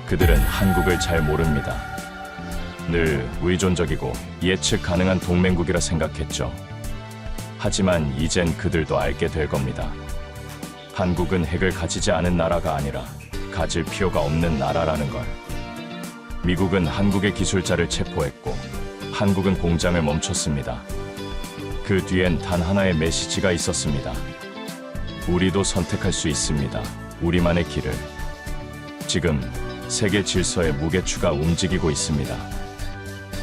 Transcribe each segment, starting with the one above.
그들은 한국을 잘 모릅니다. 늘 의존적이고 예측 가능한 동맹국이라 생각했죠. 하지만 이젠 그들도 알게 될 겁니다. 한국은 핵을 가지지 않은 나라가 아니라 가질 필요가 없는 나라라는 걸. 미국은 한국의 기술자를 체포했고 한국은 공장을 멈췄습니다. 그 뒤엔 단 하나의 메시지가 있었습니다. 우리도 선택할 수 있습니다. 우리만의 길을. 지금 세계 질서의 무게추가 움직이고 있습니다.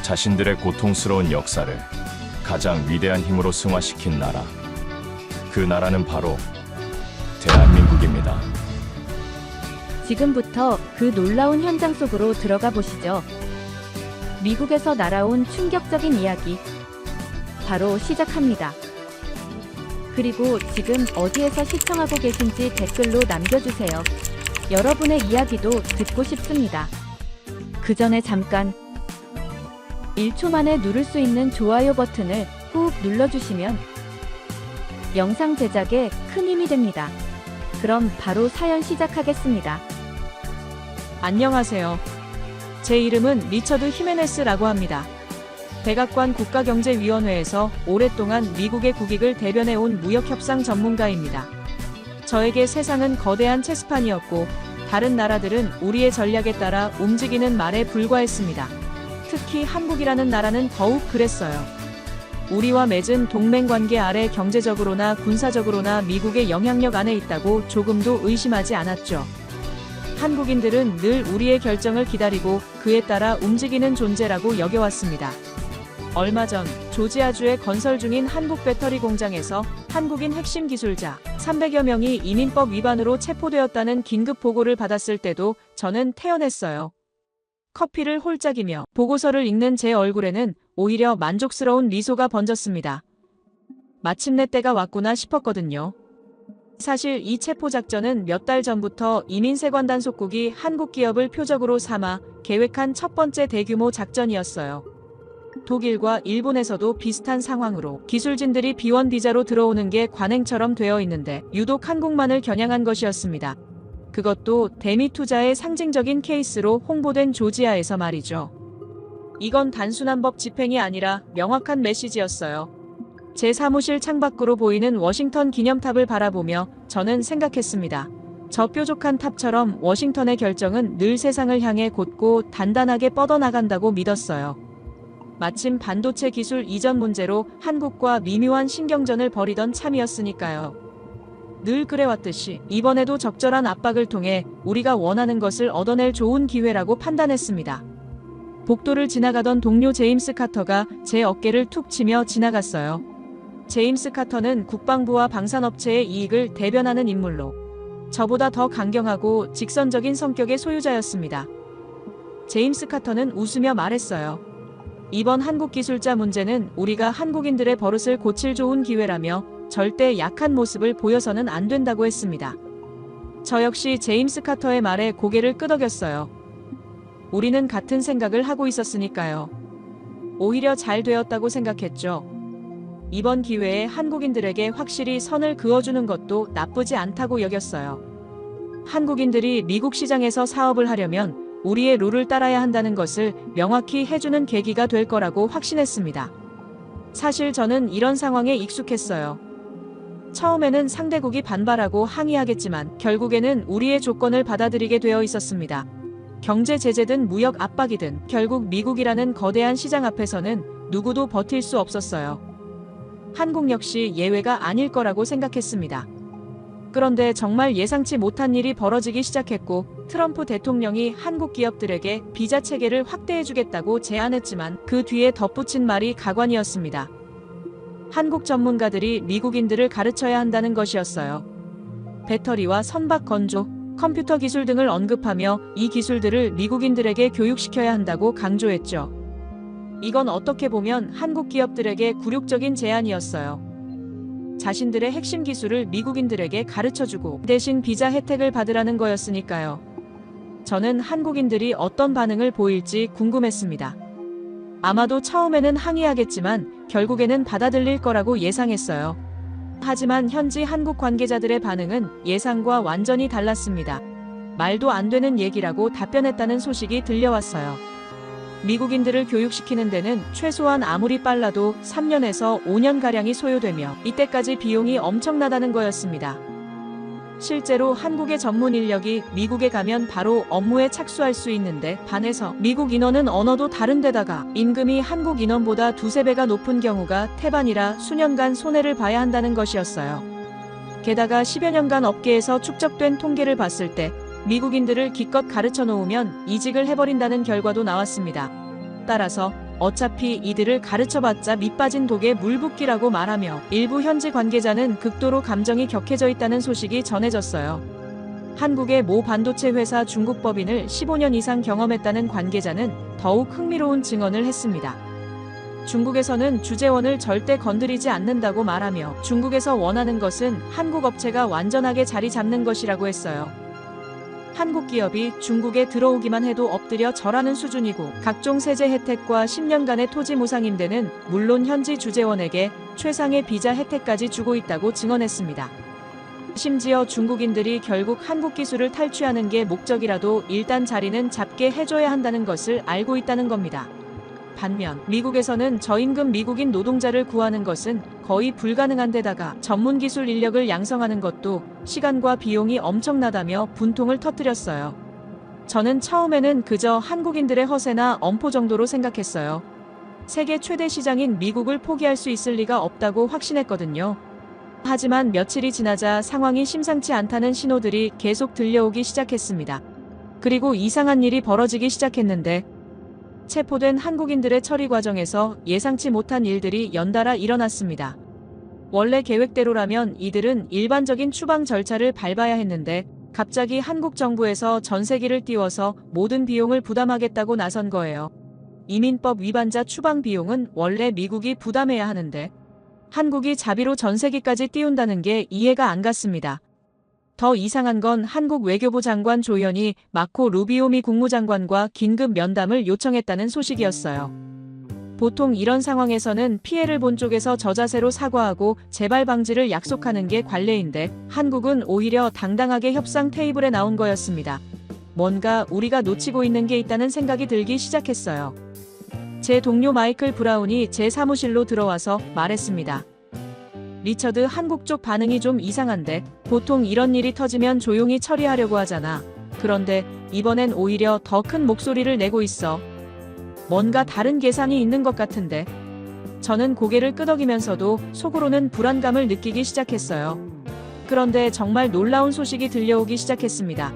자신들의 고통스러운 역사를 가장 위대한 힘으로 승화시킨 나라. 그 나라는 바로 대한민국입니다. 지금부터 그 놀라운 현장 속으로 들어가 보시죠. 미국에서 날아온 충격적인 이야기 바로 시작합니다. 그리고 지금 어디에서 시청하고 계신지 댓글로 남겨주세요. 여러분의 이야기도 듣고 싶습니다. 그 전에 잠깐 1초 만에 누를 수 있는 좋아요 버튼을 꾹 눌러주시면 영상 제작에 큰 힘이 됩니다. 그럼 바로 사연 시작하겠습니다. 안녕하세요. 제 이름은 리처드 히메네스라고 합니다. 백악관 국가경제위원회에서 오랫동안 미국의 국익을 대변해온 무역협상 전문가입니다. 저에게 세상은 거대한 체스판이었고 다른 나라들은 우리의 전략에 따라 움직이는 말에 불과했습니다. 특히 한국이라는 나라는 더욱 그랬어요. 우리와 맺은 동맹관계 아래 경제적으로나 군사적으로나 미국의 영향력 안에 있다고 조금도 의심하지 않았죠. 한국인들은 늘 우리의 결정을 기다리고 그에 따라 움직이는 존재라고 여겨왔습니다. 얼마 전 조지아주에 건설 중인 한국 배터리 공장에서 한국인 핵심 기술자 300여 명이 이민법 위반으로 체포되었다는 긴급 보고를 받았을 때도 저는 태연했어요. 커피를 홀짝이며 보고서를 읽는 제 얼굴에는 오히려 만족스러운 미소가 번졌습니다. 마침내 때가 왔구나 싶었거든요. 사실 이 체포 작전은 몇 달 전부터 이민세관 단속국이 한국 기업을 표적으로 삼아 계획한 첫 번째 대규모 작전이었어요. 독일과 일본에서도 비슷한 상황으로 기술진들이 비원 비자로 들어오는 게 관행처럼 되어 있는데 유독 한국만을 겨냥한 것이었습니다. 그것도 대미 투자의 상징적인 케이스로 홍보된 조지아에서 말이죠. 이건 단순한 법 집행이 아니라 명확한 메시지였어요. 제 사무실 창밖으로 보이는 워싱턴 기념탑을 바라보며 저는 생각했습니다. 저 뾰족한 탑처럼 워싱턴의 결정은 늘 세상을 향해 곧고 단단하게 뻗어나간다고 믿었어요. 마침 반도체 기술 이전 문제로 한국과 미묘한 신경전을 벌이던 참이었으니까요. 늘 그래왔듯이 이번에도 적절한 압박을 통해 우리가 원하는 것을 얻어낼 좋은 기회라고 판단했습니다. 복도를 지나가던 동료 제임스 카터가 제 어깨를 툭 치며 지나갔어요. 제임스 카터는 국방부와 방산업체의 이익을 대변하는 인물로 저보다 더 강경하고 직선적인 성격의 소유자였습니다. 제임스 카터는 웃으며 말했어요. 이번 한국 기술자 문제는 우리가 한국인들의 버릇을 고칠 좋은 기회라며 절대 약한 모습을 보여서는 안 된다고 했습니다. 저 역시 제임스 카터의 말에 고개를 끄덕였어요. 우리는 같은 생각을 하고 있었으니까요. 오히려 잘 되었다고 생각했죠. 이번 기회에 한국인들에게 확실히 선을 그어주는 것도 나쁘지 않다고 여겼어요. 한국인들이 미국 시장에서 사업을 하려면 우리의 룰을 따라야 한다는 것을 명확히 해주는 계기가 될 거라고 확신했습니다. 사실 저는 이런 상황에 익숙했어요. 처음에는 상대국이 반발하고 항의하겠지만 결국에는 우리의 조건을 받아들이게 되어 있었습니다. 경제 제재든 무역 압박이든 결국 미국이라는 거대한 시장 앞에서는 누구도 버틸 수 없었어요. 한국 역시 예외가 아닐 거라고 생각했습니다. 그런데 정말 예상치 못한 일이 벌어지기 시작했고 트럼프 대통령이 한국 기업들에게 비자 체계를 확대해주겠다고 제안했지만 그 뒤에 덧붙인 말이 가관이었습니다. 한국 전문가들이 미국인들을 가르쳐야 한다는 것이었어요. 배터리와 선박 건조, 컴퓨터 기술 등을 언급하며 이 기술들을 미국인들에게 교육시켜야 한다고 강조했죠. 이건 어떻게 보면 한국 기업들에게 굴욕적인 제안이었어요. 자신들의 핵심 기술을 미국인들에게 가르쳐주고 대신 비자 혜택을 받으라는 거였으니까요. 저는 한국인들이 어떤 반응을 보일지 궁금했습니다. 아마도 처음에는 항의하겠지만 결국에는 받아들일 거라고 예상했어요. 하지만 현지 한국 관계자들의 반응은 예상과 완전히 달랐습니다. 말도 안 되는 얘기라고 답변했다는 소식이 들려왔어요. 미국인들을 교육시키는 데는 최소한 아무리 빨라도 3년에서 5년가량이 소요되며 이때까지 비용이 엄청나다는 거였습니다. 실제로 한국의 전문 인력이 미국에 가면 바로 업무에 착수할 수 있는데 반해서 미국 인원은 언어도 다른 데다가 임금이 한국 인원보다 2~3배가 높은 경우가 태반이라 수년간 손해를 봐야 한다는 것이었어요. 게다가 10여 년간 업계에서 축적된 통계를 봤을 때 미국인들을 기껏 가르쳐 놓으면 이직을 해버린다는 결과도 나왔습니다. 따라서 어차피 이들을 가르쳐봤자 밑빠진 독에 물 붓기라고 말하며 일부 현지 관계자는 극도로 감정이 격해져 있다는 소식이 전해졌어요. 한국의 모 반도체 회사 중국 법인을 15년 이상 경험했다는 관계자는 더욱 흥미로운 증언을 했습니다. 중국에서는 주재원을 절대 건드리지 않는다고 말하며 중국에서 원하는 것은 한국 업체가 완전하게 자리 잡는 것이라고 했어요. 한국 기업이 중국에 들어오기만 해도 엎드려 절하는 수준이고 각종 세제 혜택과 10년간의 토지 무상 임대는 물론 현지 주재원에게 최상의 비자 혜택까지 주고 있다고 증언했습니다. 심지어 중국인들이 결국 한국 기술을 탈취하는 게 목적이라도 일단 자리는 잡게 해줘야 한다는 것을 알고 있다는 겁니다. 반면 미국에서는 저임금 미국인 노동자를 구하는 것은 거의 불가능한 데다가 전문 기술 인력을 양성하는 것도 시간과 비용이 엄청나다며 분통을 터뜨렸어요. 저는 처음에는 그저 한국인들의 허세나 엄포 정도로 생각했어요. 세계 최대 시장인 미국을 포기할 수 있을 리가 없다고 확신했거든요. 하지만 며칠이 지나자 상황이 심상치 않다는 신호들이 계속 들려오기 시작했습니다. 그리고 이상한 일이 벌어지기 시작했는데 체포된 한국인들의 처리 과정에서 예상치 못한 일들이 연달아 일어났습니다. 원래 계획대로라면 이들은 일반적인 추방 절차를 밟아야 했는데 갑자기 한국 정부에서 전세기를 띄워서 모든 비용을 부담하겠다고 나선 거예요. 이민법 위반자 추방 비용은 원래 미국이 부담해야 하는데 한국이 자비로 전세기까지 띄운다는 게 이해가 안 갔습니다. 더 이상한 건 한국 외교부 장관 조현이 마코 루비오 미 국무장관과 긴급 면담을 요청했다는 소식이었어요. 보통 이런 상황에서는 피해를 본 쪽에서 저자세로 사과하고 재발 방지를 약속하는 게 관례인데 한국은 오히려 당당하게 협상 테이블에 나온 거였습니다. 뭔가 우리가 놓치고 있는 게 있다는 생각이 들기 시작했어요. 제 동료 마이클 브라운이 제 사무실로 들어와서 말했습니다. 리처드, 한국 쪽 반응이 좀 이상한데 보통 이런 일이 터지면 조용히 처리하려고 하잖아. 그런데 이번엔 오히려 더 큰 목소리를 내고 있어. 뭔가 다른 계산이 있는 것 같은데. 저는 고개를 끄덕이면서도 속으로는 불안감을 느끼기 시작했어요. 그런데 정말 놀라운 소식이 들려오기 시작했습니다.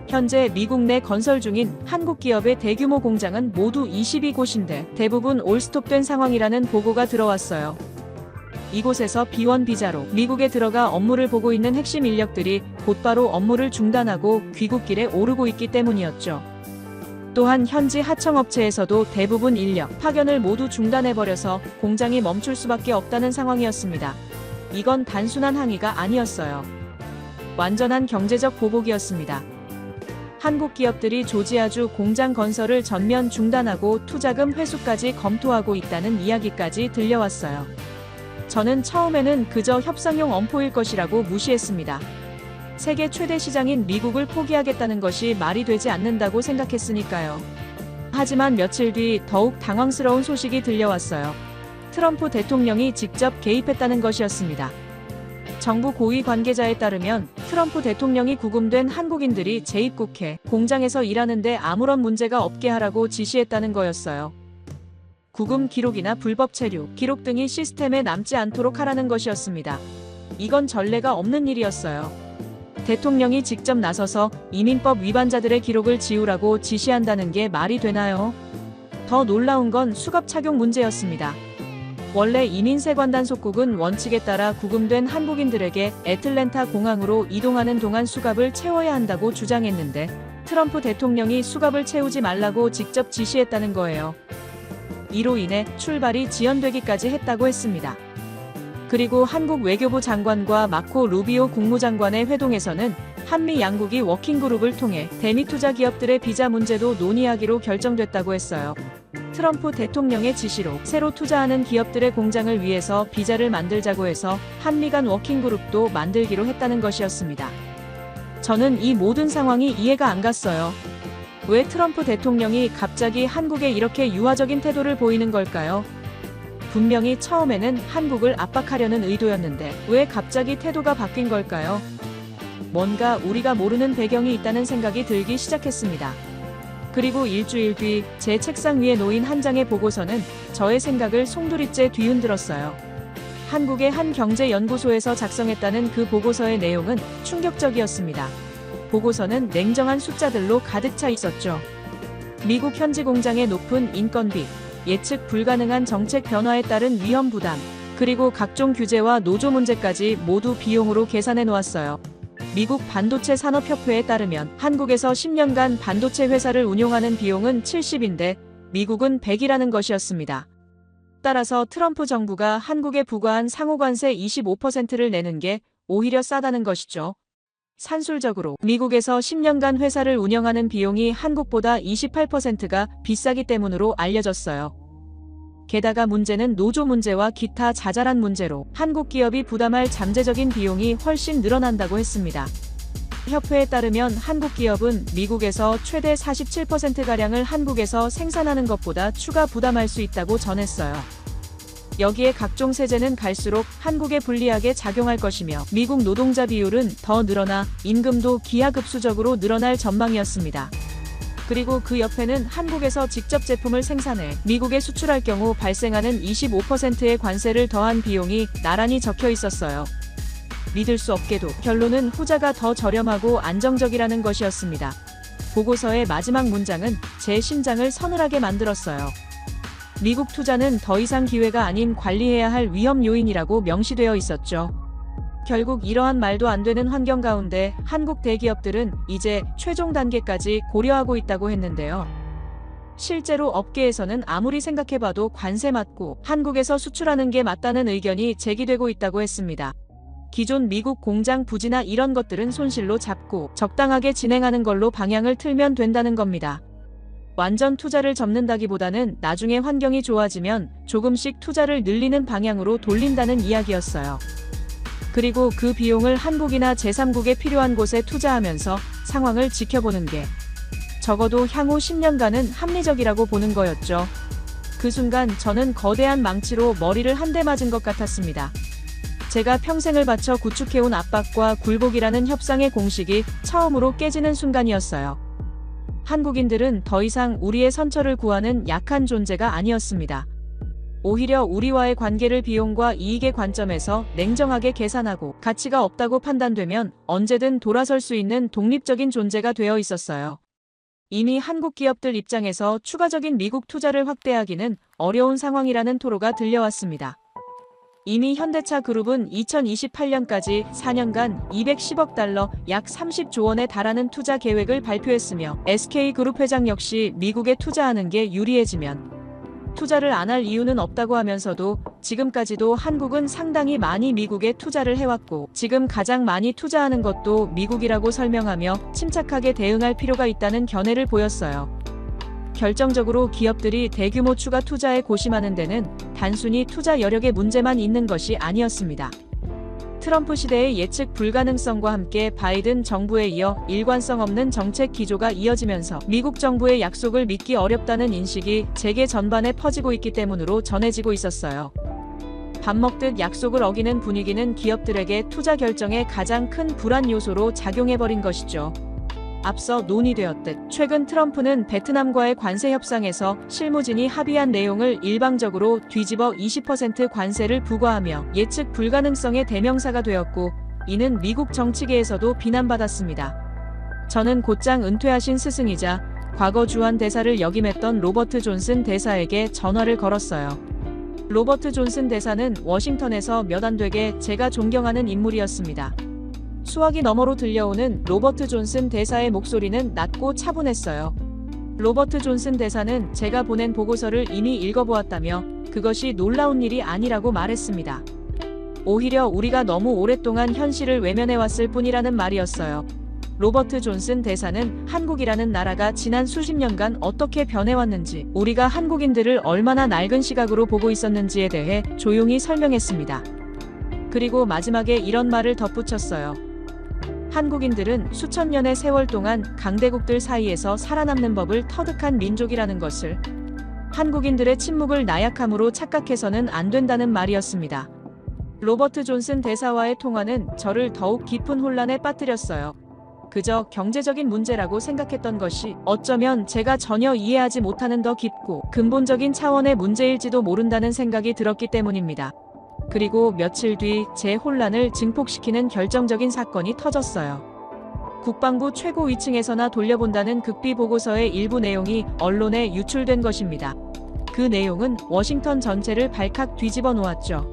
현재 미국 내 건설 중인 한국 기업의 대규모 공장은 모두 22곳인데 대부분 올스톱된 상황이라는 보고가 들어왔어요. 이곳에서 B1 비자로 미국에 들어가 업무를 보고 있는 핵심 인력들이 곧바로 업무를 중단하고 귀국길에 오르고 있기 때문이었죠. 또한 현지 하청업체에서도 대부분 인력 파견을 모두 중단해버려서 공장이 멈출 수밖에 없다는 상황이었습니다. 이건 단순한 항의가 아니었어요. 완전한 경제적 보복이었습니다. 한국 기업들이 조지아주 공장 건설을 전면 중단하고 투자금 회수까지 검토하고 있다는 이야기까지 들려왔어요. 저는 처음에는 그저 협상용 엄포일 것이라고 무시했습니다. 세계 최대 시장인 미국을 포기하겠다는 것이 말이 되지 않는다고 생각했으니까요. 하지만 며칠 뒤 더욱 당황스러운 소식이 들려왔어요. 트럼프 대통령이 직접 개입했다는 것이었습니다. 정부 고위 관계자에 따르면 트럼프 대통령이 구금된 한국인들이 재입국해 공장에서 일하는데 아무런 문제가 없게 하라고 지시했다는 거였어요. 구금 기록이나 불법 체류, 기록 등이 시스템에 남지 않도록 하라는 것이었습니다. 이건 전례가 없는 일이었어요. 대통령이 직접 나서서 이민법 위반자들의 기록을 지우라고 지시한다는 게 말이 되나요? 더 놀라운 건 수갑 착용 문제였습니다. 원래 이민세관 단속국은 원칙에 따라 구금된 한국인들에게 애틀랜타 공항으로 이동하는 동안 수갑을 채워야 한다고 주장했는데 트럼프 대통령이 수갑을 채우지 말라고 직접 지시했다는 거예요. 이로 인해 출발이 지연되기까지 했다고 했습니다. 그리고 한국 외교부 장관과 마코 루비오 국무장관의 회동에서는 한미 양국이 워킹그룹을 통해 대미 투자 기업들의 비자 문제도 논의하기로 결정됐다고 했어요. 트럼프 대통령의 지시로 새로 투자하는 기업들의 공장을 위해서 비자를 만들자고 해서 한미 간 워킹그룹도 만들기로 했다는 것이었습니다. 저는 이 모든 상황이 이해가 안 갔어요. 왜 트럼프 대통령이 갑자기 한국에 이렇게 유화적인 태도를 보이는 걸까요? 분명히 처음에는 한국을 압박하려는 의도였는데 왜 갑자기 태도가 바뀐 걸까요? 뭔가 우리가 모르는 배경이 있다는 생각이 들기 시작했습니다. 그리고 일주일 뒤 제 책상 위에 놓인 한 장의 보고서는 저의 생각을 송두리째 뒤흔들었어요. 한국의 한 경제연구소에서 작성했다는 그 보고서의 내용은 충격적이었습니다. 보고서는 냉정한 숫자들로 가득 차 있었죠. 미국 현지 공장의 높은 인건비, 예측 불가능한 정책 변화에 따른 위험 부담, 그리고 각종 규제와 노조 문제까지 모두 비용으로 계산해 놓았어요. 미국 반도체 산업협회에 따르면 한국에서 10년간 반도체 회사를 운용하는 비용은 70인데 미국은 100이라는 것이었습니다. 따라서 트럼프 정부가 한국에 부과한 상호관세 25%를 내는 게 오히려 싸다는 것이죠. 산술적으로 미국에서 10년간 회사를 운영하는 비용이 한국보다 28%가 비싸기 때문으로 알려졌어요. 게다가 문제는 노조 문제와 기타 자잘한 문제로 한국 기업이 부담할 잠재적인 비용이 훨씬 늘어난다고 했습니다. 협회에 따르면 한국 기업은 미국에서 최대 47%가량을 한국에서 생산하는 것보다 추가 부담할 수 있다고 전했어요. 여기에 각종 세제는 갈수록 한국에 불리하게 작용할 것이며 미국 노동자 비율은 더 늘어나 임금도 기하급수적으로 늘어날 전망이었습니다. 그리고 그 옆에는 한국에서 직접 제품을 생산해 미국에 수출할 경우 발생하는 25%의 관세를 더한 비용이 나란히 적혀 있었어요. 믿을 수 없게도 결론은 후자가 더 저렴하고 안정적이라는 것이었습니다. 보고서의 마지막 문장은 제 심장을 서늘하게 만들었어요. 미국 투자는 더 이상 기회가 아닌 관리해야 할 위험 요인이라고 명시되어 있었죠. 결국 이러한 말도 안 되는 환경 가운데 한국 대기업들은 이제 최종 단계까지 고려하고 있다고 했는데요. 실제로 업계에서는 아무리 생각해봐도 관세 맞고 한국에서 수출하는 게 맞다는 의견이 제기되고 있다고 했습니다. 기존 미국 공장 부지나 이런 것들은 손실로 잡고 적당하게 진행하는 걸로 방향을 틀면 된다는 겁니다. 완전 투자를 접는다기보다는 나중에 환경이 좋아지면 조금씩 투자를 늘리는 방향으로 돌린다는 이야기였어요. 그리고 그 비용을 한국이나 제3국에 필요한 곳에 투자하면서 상황을 지켜보는 게 적어도 향후 10년간은 합리적이라고 보는 거였죠. 그 순간 저는 거대한 망치로 머리를 한 대 맞은 것 같았습니다. 제가 평생을 바쳐 구축해온 압박과 굴복이라는 협상의 공식이 처음으로 깨지는 순간이었어요. 한국인들은 더 이상 우리의 선처를 구하는 약한 존재가 아니었습니다. 오히려 우리와의 관계를 비용과 이익의 관점에서 냉정하게 계산하고 가치가 없다고 판단되면 언제든 돌아설 수 있는 독립적인 존재가 되어 있었어요. 이미 한국 기업들 입장에서 추가적인 미국 투자를 확대하기는 어려운 상황이라는 토로가 들려왔습니다. 이미 현대차 그룹은 2028년까지 4년간 210억 달러, 약 30조 원에 달하는 투자 계획을 발표했으며 SK그룹 회장 역시 미국에 투자하는 게 유리해지면 투자를 안 할 이유는 없다고 하면서도 지금까지도 한국은 상당히 많이 미국에 투자를 해왔고 지금 가장 많이 투자하는 것도 미국이라고 설명하며 침착하게 대응할 필요가 있다는 견해를 보였어요. 결정적으로 기업들이 대규모 추가 투자에 고심하는 데는 단순히 투자 여력의 문제만 있는 것이 아니었습니다. 트럼프 시대의 예측 불가능성과 함께 바이든 정부에 이어 일관성 없는 정책 기조가 이어지면서 미국 정부의 약속을 믿기 어렵다는 인식이 세계 전반에 퍼지고 있기 때문으로 전해지고 있었어요. 밥 먹듯 약속을 어기는 분위기는 기업들에게 투자 결정에 가장 큰 불안 요소로 작용해버린 것이죠. 앞서 논의되었듯 최근 트럼프는 베트남과의 관세 협상에서 실무진이 합의한 내용을 일방적으로 뒤집어 20% 관세를 부과하며 예측 불가능성의 대명사가 되었고 이는 미국 정치계에서도 비난받았습니다. 저는 곧장 은퇴하신 스승이자 과거 주한 대사를 역임했던 로버트 존슨 대사에게 전화를 걸었어요. 로버트 존슨 대사는 워싱턴에서 몇 안 되게 제가 존경하는 인물이었습니다. 수화기 너머로 들려오는 로버트 존슨 대사의 목소리는 낮고 차분했어요. 로버트 존슨 대사는 제가 보낸 보고서를 이미 읽어보았다며 그것이 놀라운 일이 아니라고 말했습니다. 오히려 우리가 너무 오랫동안 현실을 외면해왔을 뿐이라는 말이었어요. 로버트 존슨 대사는 한국이라는 나라가 지난 수십 년간 어떻게 변해왔는지, 우리가 한국인들을 얼마나 낡은 시각으로 보고 있었는지에 대해 조용히 설명했습니다. 그리고 마지막에 이런 말을 덧붙였어요. 한국인들은 수천 년의 세월 동안 강대국들 사이에서 살아남는 법을 터득한 민족이라는 것을 한국인들의 침묵을 나약함으로 착각해서는 안 된다는 말이었습니다. 로버트 존슨 대사와의 통화는 저를 더욱 깊은 혼란에 빠뜨렸어요. 그저 경제적인 문제라고 생각했던 것이 어쩌면 제가 전혀 이해하지 못하는 더 깊고 근본적인 차원의 문제일지도 모른다는 생각이 들었기 때문입니다. 그리고 며칠 뒤 제 혼란을 증폭시키는 결정적인 사건이 터졌어요. 국방부 최고 위층에서나 돌려본다는 극비 보고서의 일부 내용이 언론에 유출된 것입니다. 그 내용은 워싱턴 전체를 발칵 뒤집어 놓았죠.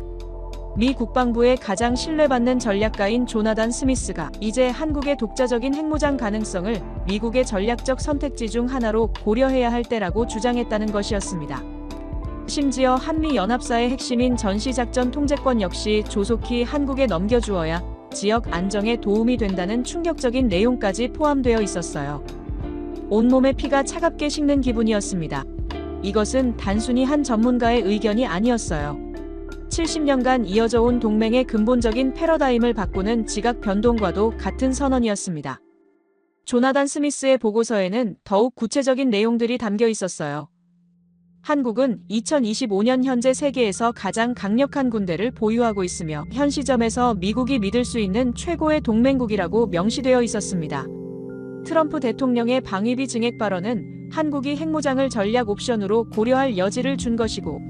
미 국방부의 가장 신뢰받는 전략가인 조나단 스미스가 이제 한국의 독자적인 핵무장 가능성을 미국의 전략적 선택지 중 하나로 고려해야 할 때라고 주장했다는 것이었습니다. 심지어 한미연합사의 핵심인 전시작전 통제권 역시 조속히 한국에 넘겨주어야 지역 안정에 도움이 된다는 충격적인 내용까지 포함되어 있었어요. 온몸의 피가 차갑게 식는 기분이었습니다. 이것은 단순히 한 전문가의 의견이 아니었어요. 70년간 이어져 온 동맹의 근본적인 패러다임을 바꾸는 지각 변동과도 같은 선언이었습니다. 조나단 스미스의 보고서에는 더욱 구체적인 내용들이 담겨 있었어요. 한국은 2025년 현재 세계에서 가장 강력한 군대를 보유하고 있으며 현 시점에서 미국이 믿을 수 있는 최고의 동맹국이라고 명시되어 있었습니다. 트럼프 대통령의 방위비 증액 발언은 한국이 핵무장을 전략 옵션으로 고려할 여지를 준 것이고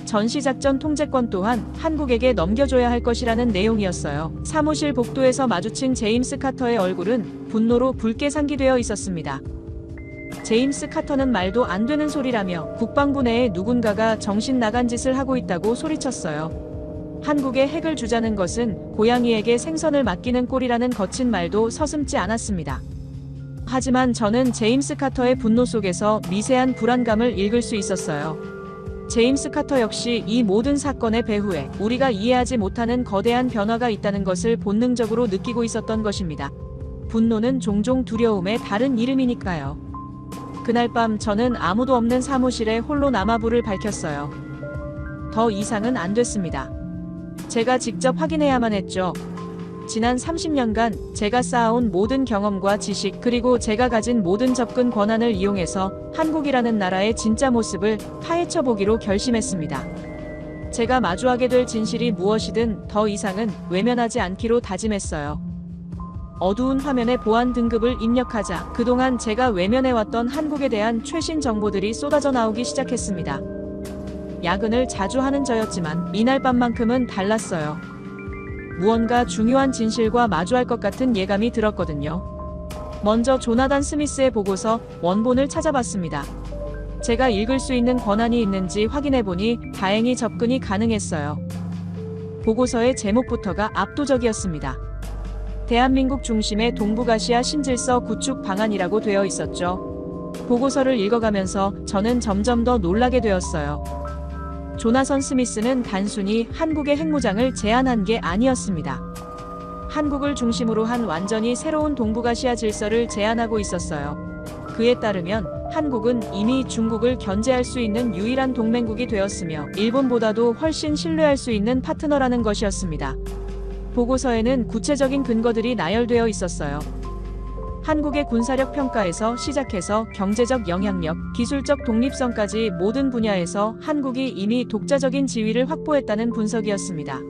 전시작전 통제권 또한 한국에게 넘겨줘야 할 것이라는 내용이었어요. 사무실 복도에서 마주친 제임스 카터의 얼굴은 분노로 붉게 상기되어 있었습니다. 제임스 카터는 말도 안 되는 소리라며 국방부 내에 누군가가 정신 나간 짓을 하고 있다고 소리쳤어요. 한국에 핵을 주자는 것은 고양이에게 생선을 맡기는 꼴이라는 거친 말도 서슴지 않았습니다. 하지만 저는 제임스 카터의 분노 속에서 미세한 불안감을 읽을 수 있었어요. 제임스 카터 역시 이 모든 사건의 배후에 우리가 이해하지 못하는 거대한 변화가 있다는 것을 본능적으로 느끼고 있었던 것입니다. 분노는 종종 두려움의 다른 이름이니까요. 그날 밤 저는 아무도 없는 사무실에 홀로 남아 불을 밝혔어요. 더 이상은 안 됐습니다. 제가 직접 확인해야만 했죠. 지난 30년간 제가 쌓아온 모든 경험과 지식 그리고 제가 가진 모든 접근 권한을 이용해서 한국이라는 나라의 진짜 모습을 파헤쳐 보기로 결심했습니다. 제가 마주하게 될 진실이 무엇이든 더 이상은 외면하지 않기로 다짐했어요. 어두운 화면에 보안 등급을 입력하자 그동안 제가 외면해왔던 한국에 대한 최신 정보들이 쏟아져 나오기 시작했습니다. 야근을 자주 하는 저였지만 이날 밤만큼은 달랐어요. 무언가 중요한 진실과 마주할 것 같은 예감이 들었거든요. 먼저 조나단 스미스의 보고서 원본을 찾아봤습니다. 제가 읽을 수 있는 권한이 있는지 확인해보니 다행히 접근이 가능했어요. 보고서의 제목부터가 압도적이었습니다. 대한민국 중심의 동북아시아 신질서 구축 방안이라고 되어 있었죠. 보고서를 읽어가면서 저는 점점 더 놀라게 되었어요. 조나선 스미스는 단순히 한국의 핵무장을 제안한 게 아니었습니다. 한국을 중심으로 한 완전히 새로운 동북아시아 질서를 제안하고 있었어요. 그에 따르면 한국은 이미 중국을 견제할 수 있는 유일한 동맹국이 되었으며 일본보다도 훨씬 신뢰할 수 있는 파트너라는 것이었습니다. 보고서에는 구체적인 근거들이 나열되어 있었어요. 한국의 군사력 평가에서 시작해서 경제적 영향력, 기술적 독립성까지 모든 분야에서 한국이 이미 독자적인 지위를 확보했다는 분석이었습니다.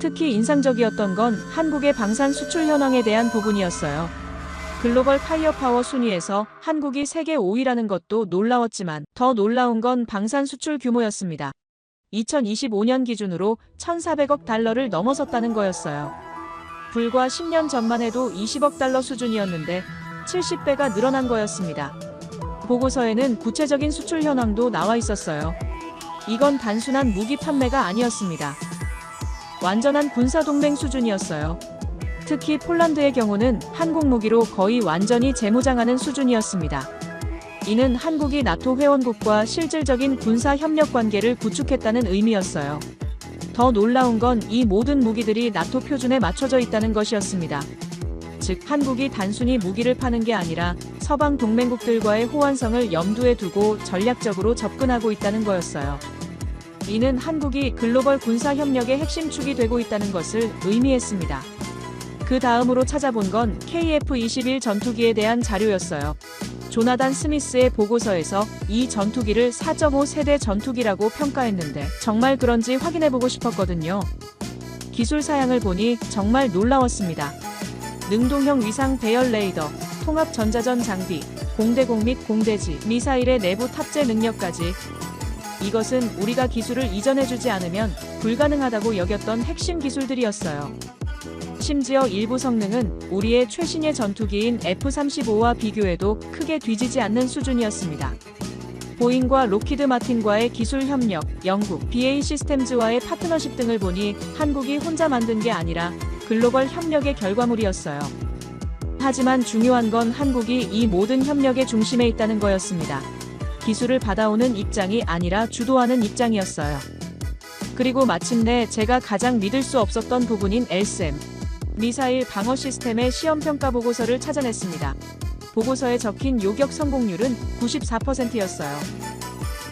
특히 인상적이었던 건 한국의 방산 수출 현황에 대한 부분이었어요. 글로벌 파이어파워 순위에서 한국이 세계 5위라는 것도 놀라웠지만 더 놀라운 건 방산 수출 규모였습니다. 2025년 기준으로 1,400억 달러를 넘어섰다는 거였어요. 불과 10년 전만 해도 20억 달러 수준이었는데 70배가 늘어난 거였습니다. 보고서에는 구체적인 수출 현황도 나와 있었어요. 이건 단순한 무기 판매가 아니었습니다. 완전한 군사동맹 수준이었어요. 특히 폴란드의 경우는 한국 무기로 거의 완전히 재무장하는 수준이었습니다. 이는 한국이 나토 회원국과 실질적인 군사 협력 관계를 구축했다는 의미였어요. 더 놀라운 건 이 모든 무기들이 나토 표준에 맞춰져 있다는 것이었습니다. 즉, 한국이 단순히 무기를 파는 게 아니라 서방 동맹국들과의 호환성을 염두에 두고 전략적으로 접근하고 있다는 거였어요. 이는 한국이 글로벌 군사 협력의 핵심 축이 되고 있다는 것을 의미했습니다. 그 다음으로 찾아본 건 KF-21 전투기에 대한 자료였어요. 조나단 스미스의 보고서에서 이 전투기를 4.5 세대 전투기라고 평가했는데 정말 그런지 확인해보고 싶었거든요. 기술 사양을 보니 정말 놀라웠습니다. 능동형 위상 배열 레이더, 통합 전자전 장비, 공대공 및 공대지, 미사일의 내부 탑재 능력까지. 이것은 우리가 기술을 이전해주지 않으면 불가능하다고 여겼던 핵심 기술들이었어요. 심지어 일부 성능은 우리의 최신의 전투기인 F-35와 비교해도 크게 뒤지지 않는 수준이었습니다. 보잉과 로키드 마틴과의 기술 협력, 영국, BAE 시스템즈와의 파트너십 등을 보니 한국이 혼자 만든 게 아니라 글로벌 협력의 결과물이었어요. 하지만 중요한 건 한국이 이 모든 협력의 중심에 있다는 거였습니다. 기술을 받아오는 입장이 아니라 주도하는 입장이었어요. 그리고 마침내 제가 가장 믿을 수 없었던 부분인 LSAM, 미사일 방어 시스템의 시험평가 보고서를 찾아냈습니다. 보고서에 적힌 요격 성공률은 94%였어요.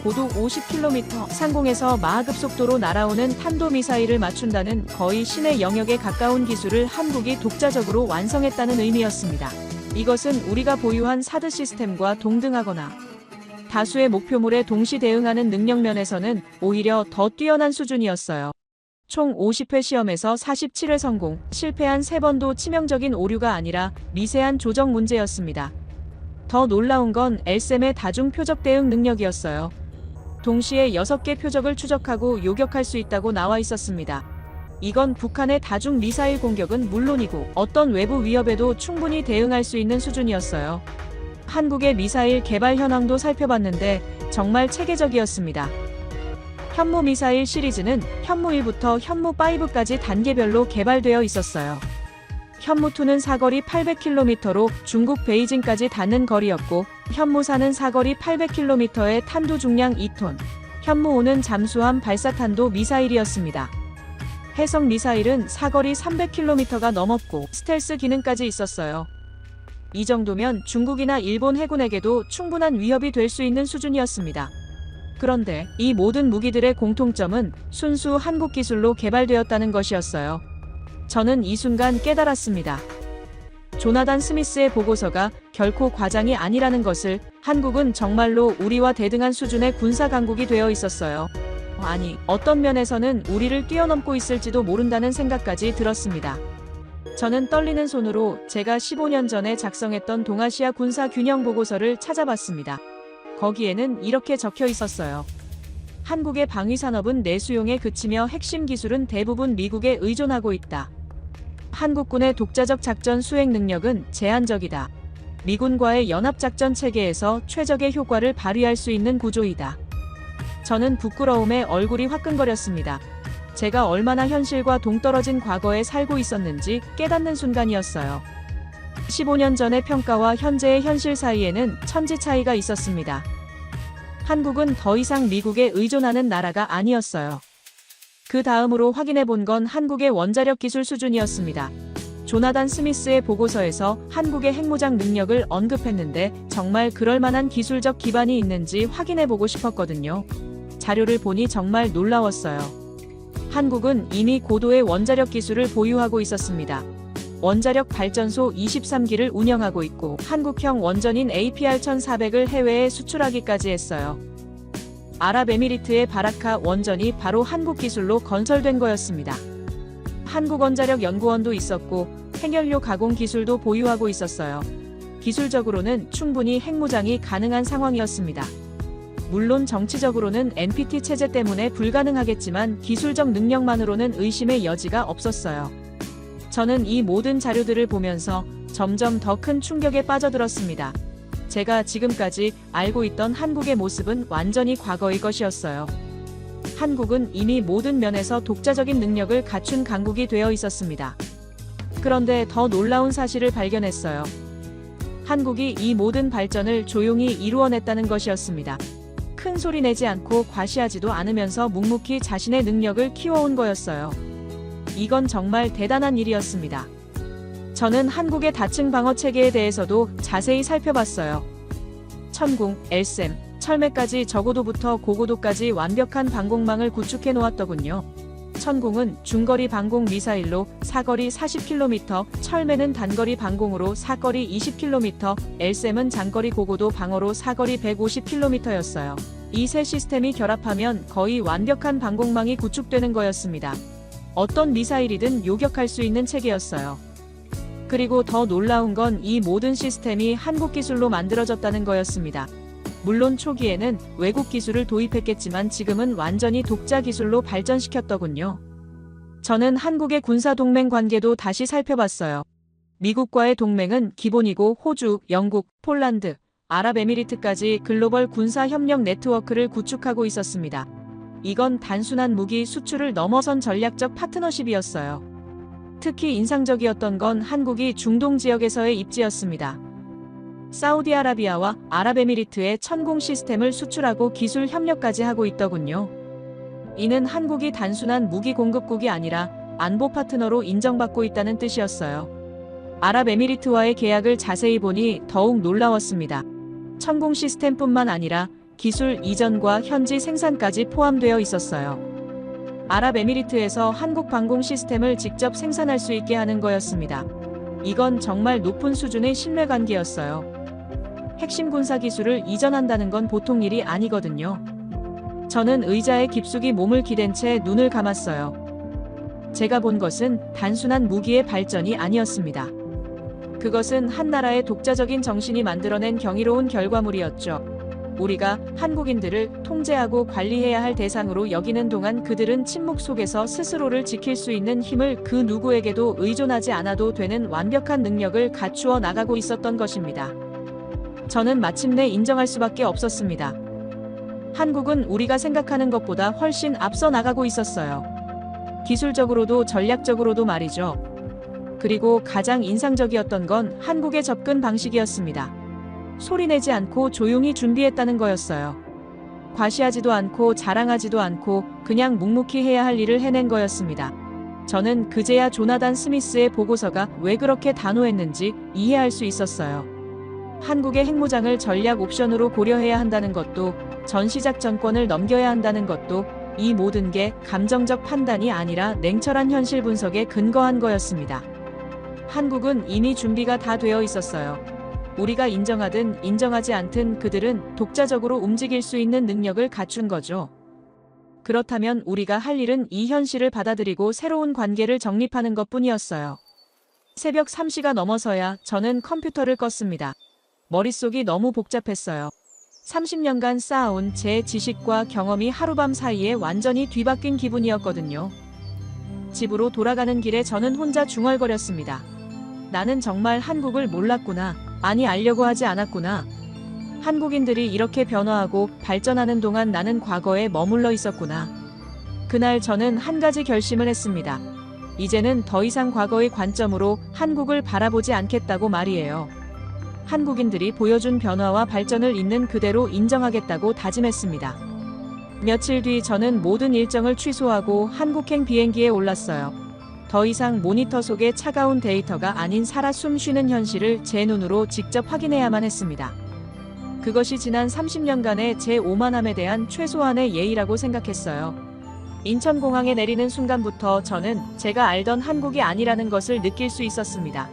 고도 50km, 상공에서 마하급 속도로 날아오는 탄도미사일을 맞춘다는 거의 신의 영역에 가까운 기술을 한국이 독자적으로 완성했다는 의미였습니다. 이것은 우리가 보유한 사드 시스템과 동등하거나 다수의 목표물에 동시 대응하는 능력 면에서는 오히려 더 뛰어난 수준이었어요. 총 50회 시험에서 47회 성공, 실패한 3번도 치명적인 오류가 아니라 미세한 조정 문제였습니다. 더 놀라운 건 LSAM의 다중 표적 대응 능력이었어요. 동시에 6개 표적을 추적하고 요격할 수 있다고 나와 있었습니다. 이건 북한의 다중 미사일 공격은 물론이고 어떤 외부 위협에도 충분히 대응할 수 있는 수준이었어요. 한국의 미사일 개발 현황도 살펴봤는데 정말 체계적이었습니다. 현무 미사일 시리즈는 현무 1부터 현무 5까지 단계별로 개발되어 있었어요. 현무 2는 사거리 800km로 중국 베이징까지 닿는 거리였고, 현무 4는 사거리 800km의 탄두 중량 2톤, 현무 5는 잠수함 발사탄도 미사일이었습니다. 해성 미사일은 사거리 300km가 넘었고 스텔스 기능까지 있었어요. 이 정도면 중국이나 일본 해군에게도 충분한 위협이 될 수 있는 수준이었습니다. 그런데 이 모든 무기들의 공통점은 순수 한국 기술로 개발되었다는 것이었어요. 저는 이 순간 깨달았습니다. 조나단 스미스의 보고서가 결코 과장이 아니라는 것을. 한국은 정말로 우리와 대등한 수준의 군사 강국이 되어 있었어요. 아니, 어떤 면에서는 우리를 뛰어넘고 있을지도 모른다는 생각까지 들었습니다. 저는 떨리는 손으로 제가 15년 전에 작성했던 동아시아 군사 균형 보고서를 찾아봤습니다. 거기에는 이렇게 적혀 있었어요. 한국의 방위 산업은 내수용에 그치며 핵심 기술은 대부분 미국에 의존하고 있다. 한국군의 독자적 작전 수행 능력은 제한적이다. 미군과의 연합작전 체계에서 최적의 효과를 발휘할 수 있는 구조이다. 저는 부끄러움에 얼굴이 화끈거렸습니다. 제가 얼마나 현실과 동떨어진 과거에 살고 있었는지 깨닫는 순간이었어요. 15년 전의 평가와 현재의 현실 사이에는 천지 차이가 있었습니다. 한국은 더 이상 미국에 의존하는 나라가 아니었어요. 그 다음으로 확인해 본 건 한국의 원자력 기술 수준이었습니다. 조나단 스미스의 보고서에서 한국의 핵무장 능력을 언급했는데 정말 그럴 만한 기술적 기반이 있는지 확인해 보고 싶었거든요. 자료를 보니 정말 놀라웠어요. 한국은 이미 고도의 원자력 기술을 보유하고 있었습니다. 원자력 발전소 23기를 운영하고 있고 한국형 원전인 APR-1400을 해외에 수출하기까지 했어요. 아랍에미리트의 바라카 원전이 바로 한국 기술로 건설된 거였습니다. 한국원자력연구원도 있었고 핵연료 가공 기술도 보유하고 있었어요. 기술적으로는 충분히 핵무장이 가능한 상황이었습니다. 물론 정치적으로는 NPT 체제 때문에 불가능하겠지만 기술적 능력만으로는 의심의 여지가 없었어요. 저는 이 모든 자료들을 보면서 점점 더 큰 충격에 빠져들었습니다. 제가 지금까지 알고 있던 한국의 모습은 완전히 과거의 것이었어요. 한국은 이미 모든 면에서 독자적인 능력을 갖춘 강국이 되어 있었습니다. 그런데 더 놀라운 사실을 발견했어요. 한국이 이 모든 발전을 조용히 이루어냈다는 것이었습니다. 큰 소리 내지 않고 과시하지도 않으면서 묵묵히 자신의 능력을 키워온 거였어요. 이건 정말 대단한 일이었습니다. 저는 한국의 다층 방어 체계에 대해서도 자세히 살펴봤어요. 천궁, LSAM, 철매까지 저고도부터 고고도까지 완벽한 방공망을 구축해 놓았더군요. 천공은 중거리 방공 미사일로 사거리 40km, 철매는 단거리 방공으로 사거리 20km, 엘셈은 장거리 고고도 방어로 사거리 150km였어요. 이 세 시스템이 결합하면 거의 완벽한 방공망이 구축되는 거였습니다. 어떤 미사일이든 요격할 수 있는 체계였어요. 그리고 더 놀라운 건 이 모든 시스템이 한국 기술로 만들어졌다는 거였습니다. 물론 초기에는 외국 기술을 도입했겠지만 지금은 완전히 독자 기술로 발전시켰더군요. 저는 한국의 군사 동맹 관계도 다시 살펴봤어요. 미국과의 동맹은 기본이고 호주, 영국, 폴란드, 아랍에미리트까지 글로벌 군사 협력 네트워크를 구축하고 있었습니다. 이건 단순한 무기 수출을 넘어선 전략적 파트너십이었어요. 특히 인상적이었던 건 한국이 중동 지역에서의 입지였습니다. 사우디아라비아와 아랍에미리트에 천공 시스템을 수출하고 기술 협력까지 하고 있더군요. 이는 한국이 단순한 무기 공급국이 아니라 안보 파트너로 인정받고 있다는 뜻이었어요. 아랍에미리트와의 계약을 자세히 보니 더욱 놀라웠습니다. 천공 시스템뿐만 아니라 기술 이전과 현지 생산까지 포함되어 있었어요. 아랍에미리트에서 한국 방공 시스템을 직접 생산할 수 있게 하는 거였습니다. 이건 정말 높은 수준의 신뢰관계였어요. 핵심 군사 기술을 이전한다는 건 보통 일이 아니거든요. 저는 의자에 깊숙이 몸을 기댄 채 눈을 감았어요. 제가 본 것은 단순한 무기의 발전이 아니었습니다. 그것은 한 나라의 독자적인 정신이 만들어낸 경이로운 결과물이었죠. 우리가 한국인들을 통제하고 관리해야 할 대상으로 여기는 동안 그들은 침묵 속에서 스스로를 지킬 수 있는 힘을 그 누구에게도 의존하지 않아도 되는 완벽한 능력을 갖추어 나가고 있었던 것입니다. 저는 마침내 인정할 수밖에 없었습니다. 한국은 우리가 생각하는 것보다 훨씬 앞서 나가고 있었어요. 기술적으로도 전략적으로도 말이죠. 그리고 가장 인상적이었던 건 한국의 접근 방식이었습니다. 소리내지 않고 조용히 준비했다는 거였어요. 과시하지도 않고 자랑하지도 않고 그냥 묵묵히 해야 할 일을 해낸 거였습니다. 저는 그제야 조나단 스미스의 보고서가 왜 그렇게 단호했는지 이해할 수 있었어요. 한국의 핵무장을 전략 옵션으로 고려해야 한다는 것도, 전시작전권을 넘겨야 한다는 것도 이 모든 게 감정적 판단이 아니라 냉철한 현실 분석에 근거한 거였습니다. 한국은 이미 준비가 다 되어 있었어요. 우리가 인정하든 인정하지 않든 그들은 독자적으로 움직일 수 있는 능력을 갖춘 거죠. 그렇다면 우리가 할 일은 이 현실을 받아들이고 새로운 관계를 정립하는 것뿐이었어요. 새벽 3시가 넘어서야 저는 컴퓨터를 껐습니다. 머릿속이 너무 복잡했어요. 30년간 쌓아온 제 지식과 경험이 하루밤 사이에 완전히 뒤바뀐 기분이었거든요. 집으로 돌아가는 길에 저는 혼자 중얼거렸습니다. 나는 정말 한국을 몰랐구나. 아니, 알려고 하지 않았구나. 한국인들이 이렇게 변화하고 발전하는 동안 나는 과거에 머물러 있었구나. 그날 저는 한 가지 결심을 했습니다. 이제는 더 이상 과거의 관점으로 한국을 바라보지 않겠다고 말이에요. 한국인들이 보여준 변화와 발전을 있는 그대로 인정하겠다고 다짐했습니다. 며칠 뒤 저는 모든 일정을 취소하고 한국행 비행기에 올랐어요. 더 이상 모니터 속의 차가운 데이터가 아닌 살아 숨 쉬는 현실을 제 눈으로 직접 확인해야만 했습니다. 그것이 지난 30년간의 제 오만함에 대한 최소한의 예의라고 생각했어요. 인천공항에 내리는 순간부터 저는 제가 알던 한국이 아니라는 것을 느낄 수 있었습니다.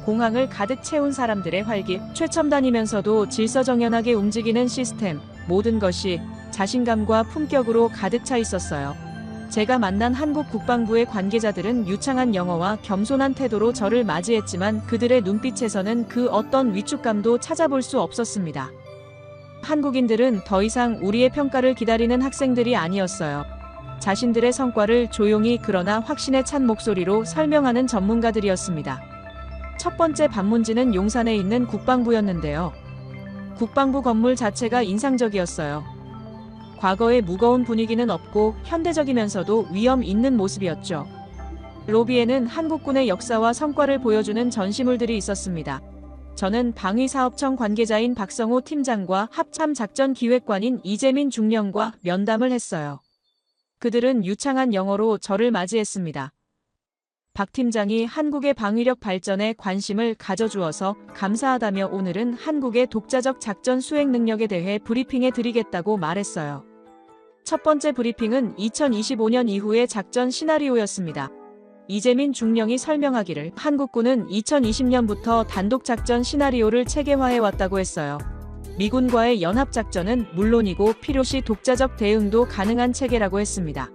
공항을 가득 채운 사람들의 활기, 최첨단이면서도 질서정연하게 움직이는 시스템, 모든 것이 자신감과 품격으로 가득 차 있었어요. 제가 만난 한국 국방부의 관계자들은 유창한 영어와 겸손한 태도로 저를 맞이했지만 그들의 눈빛에서는 그 어떤 위축감도 찾아볼 수 없었습니다. 한국인들은 더 이상 우리의 평가를 기다리는 학생들이 아니었어요. 자신들의 성과를 조용히 그러나 확신에 찬 목소리로 설명하는 전문가들이었습니다. 첫 번째 방문지는 용산에 있는 국방부였는데요. 국방부 건물 자체가 인상적이었어요. 과거의 무거운 분위기는 없고 현대적이면서도 위험 있는 모습이었죠. 로비에는 한국군의 역사와 성과를 보여주는 전시물들이 있었습니다. 저는 방위사업청 관계자인 박성호 팀장과 합참작전기획관인 이재민 중령과 면담을 했어요. 그들은 유창한 영어로 저를 맞이했습니다. 박 팀장이 한국의 방위력 발전에 관심을 가져주어서 감사하다며 오늘은 한국의 독자적 작전 수행 능력에 대해 브리핑해 드리겠다고 말했어요. 첫 번째 브리핑은 2025년 이후의 작전 시나리오였습니다. 이재민 중령이 설명하기를 한국군은 2020년부터 단독 작전 시나리오를 체계화해 왔다고 했어요. 미군과의 연합작전은 물론이고 필요시 독자적 대응도 가능한 체계라고 했습니다.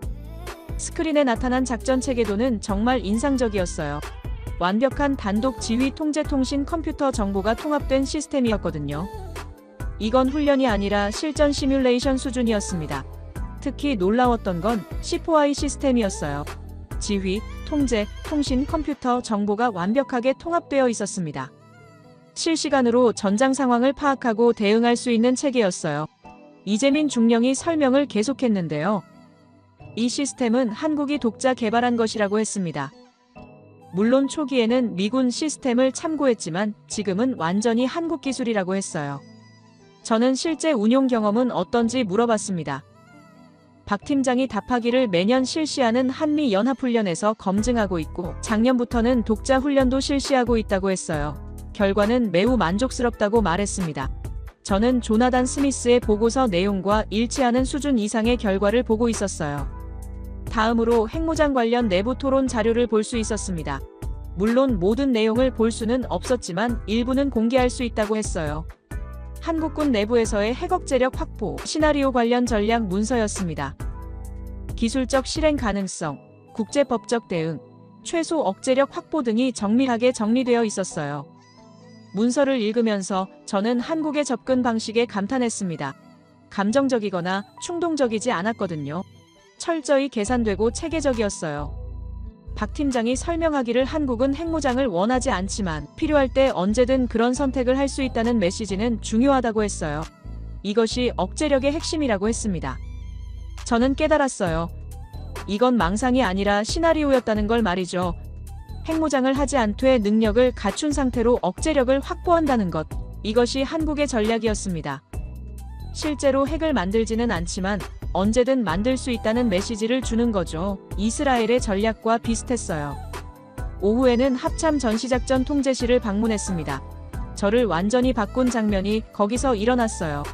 스크린에 나타난 작전 체계도는 정말 인상적이었어요. 완벽한 단독 지휘 통제 통신 컴퓨터 정보가 통합된 시스템이었거든요. 이건 훈련이 아니라 실전 시뮬레이션 수준이었습니다. 특히 놀라웠던 건 C4I 시스템이었어요. 지휘, 통제, 통신 컴퓨터 정보가 완벽하게 통합되어 있었습니다. 실시간으로 전장 상황을 파악하고 대응할 수 있는 체계였어요. 이재민 중령이 설명을 계속했는데요. 이 시스템은 한국이 독자 개발한 것이라고 했습니다. 물론 초기에는 미군 시스템을 참고했지만 지금은 완전히 한국 기술이라고 했어요. 저는 실제 운용 경험은 어떤지 물어봤습니다. 박 팀장이 답하기를 매년 실시하는 한미 연합훈련에서 검증하고 있고 작년부터는 독자 훈련도 실시하고 있다고 했어요. 결과는 매우 만족스럽다고 말했습니다. 저는 조나단 스미스의 보고서 내용과 일치하는 수준 이상의 결과를 보고 있었어요. 다음으로 핵무장 관련 내부 토론 자료를 볼 수 있었습니다. 물론 모든 내용을 볼 수는 없었지만 일부는 공개할 수 있다고 했어요. 한국군 내부에서의 핵억제력 확보, 시나리오 관련 전략 문서였습니다. 기술적 실행 가능성, 국제법적 대응, 최소 억제력 확보 등이 정밀하게 정리되어 있었어요. 문서를 읽으면서 저는 한국의 접근 방식에 감탄했습니다. 감정적이거나 충동적이지 않았거든요. 철저히 계산되고 체계적이었어요. 박 팀장이 설명하기를 한국은 핵무장을 원하지 않지만 필요할 때 언제든 그런 선택을 할 수 있다는 메시지는 중요하다고 했어요. 이것이 억제력의 핵심이라고 했습니다. 저는 깨달았어요. 이건 망상이 아니라 시나리오였다는 걸 말이죠. 핵무장을 하지 않되 능력을 갖춘 상태로 억제력을 확보한다는 것. 이것이 한국의 전략이었습니다. 실제로 핵을 만들지는 않지만 언제든 만들 수 있다는 메시지를 주는 거죠. 이스라엘의 전략과 비슷했어요. 오후에는 합참 전시작전 통제실을 방문했습니다. 저를 완전히 바꾼 장면이 거기서 일어났어요.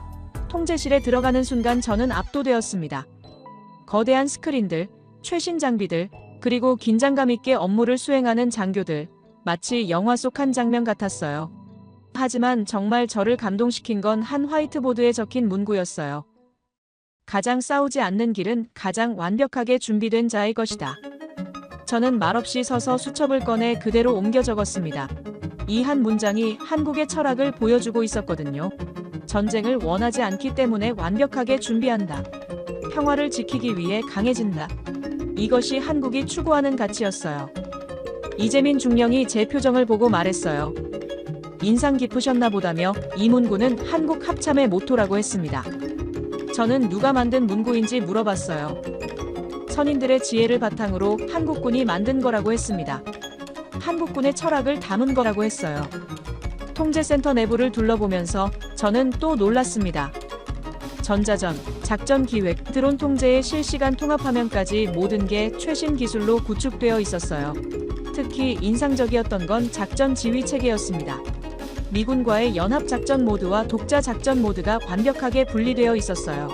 통제실에 들어가는 순간 저는 압도되었습니다. 거대한 스크린들, 최신 장비들, 그리고 긴장감 있게 업무를 수행하는 장교들, 마치 영화 속 한 장면 같았어요. 하지만 정말 저를 감동시킨 건 한 화이트보드에 적힌 문구였어요. 가장 싸우지 않는 길은 가장 완벽하게 준비된 자의 것이다. 저는 말없이 서서 수첩을 꺼내 그대로 옮겨 적었습니다. 이 한 문장이 한국의 철학을 보여주고 있었거든요. 전쟁을 원하지 않기 때문에 완벽하게 준비한다. 평화를 지키기 위해 강해진다. 이것이 한국이 추구하는 가치였어요. 이재민 중령이 제 표정을 보고 말했어요. 인상 깊으셨나 보다며 이 문구는 한국 합참의 모토라고 했습니다. 저는 누가 만든 문구인지 물어봤어요. 선인들의 지혜를 바탕으로 한국군이 만든 거라고 했습니다. 한국군의 철학을 담은 거라고 했어요. 통제센터 내부를 둘러보면서 저는 또 놀랐습니다. 전자전, 작전 기획, 드론 통제의 실시간 통합 화면까지 모든 게 최신 기술로 구축되어 있었어요. 특히 인상적이었던 건 작전 지휘 체계였습니다. 미군과의 연합 작전 모드와 독자 작전 모드가 완벽하게 분리되어 있었어요.